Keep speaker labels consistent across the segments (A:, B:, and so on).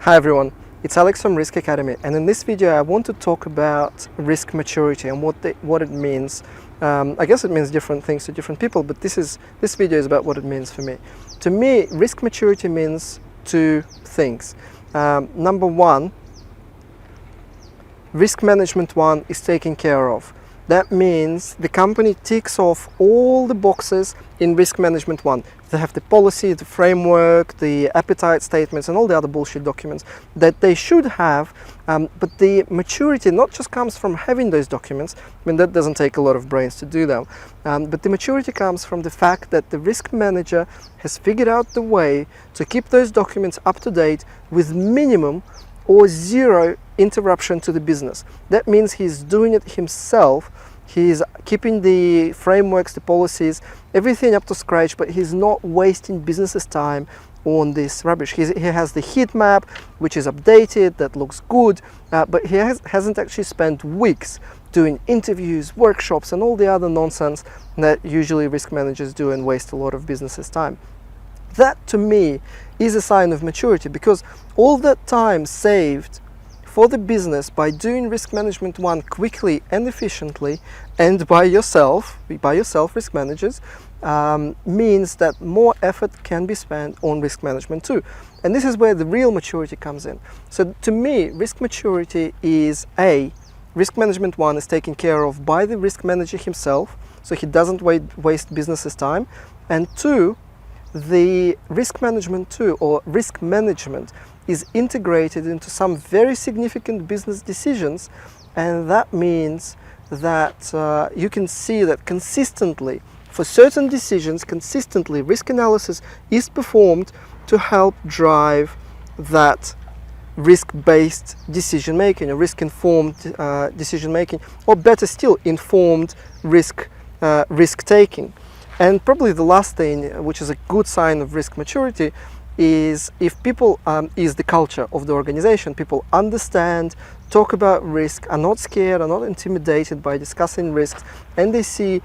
A: Hi everyone, it's Alex from Risk Academy, and in this video I want to talk about risk maturity and what it means. I guess it means different things to different people, but this video is about what it means for me. To me, risk maturity means two things. Number one, risk management one is taken care of. That means the company ticks off all the boxes in risk management one. They have the policy, the framework, the appetite statements, and all the other bullshit documents that they should have. But the maturity not just comes from having those documents. I mean, that doesn't take a lot of brains to do them. But the maturity comes from the fact that the risk manager has figured out the way to keep those documents up to date with minimum or zero interruption to the business. That means he's doing it himself. He's keeping the frameworks, the policies, everything up to scratch, but he's not wasting business's time on this rubbish. He has the heat map, which is updated, that looks good, but he hasn't actually spent weeks doing interviews, workshops, and all the other nonsense that usually risk managers do and waste a lot of business's time. That, to me, is a sign of maturity, because all that time saved for the business by doing risk management one quickly and efficiently, and by yourself, risk managers, means that more effort can be spent on risk management two. And this is where the real maturity comes in. So to me, risk maturity is A, risk management one is taken care of by the risk manager himself, so he doesn't waste business's time, and two, the risk management two, or risk management, is integrated into some very significant business decisions, and that means that you can see that consistently, for certain decisions, consistently risk analysis is performed to help drive that risk-based decision making, or risk-informed decision making, or better still, informed risk taking. And probably the last thing, which is a good sign of risk maturity, is if people, is the culture of the organization. People understand, talk about risk, are not scared, are not intimidated by discussing risks, and they see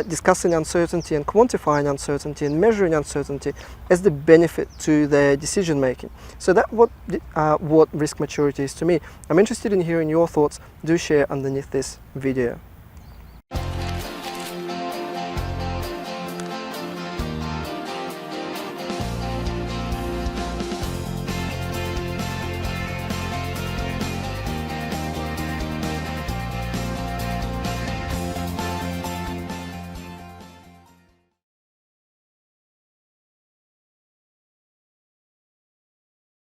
A: discussing uncertainty and quantifying uncertainty and measuring uncertainty as the benefit to their decision making. So that's what risk maturity is to me. I'm interested in hearing your thoughts. Do share underneath this video.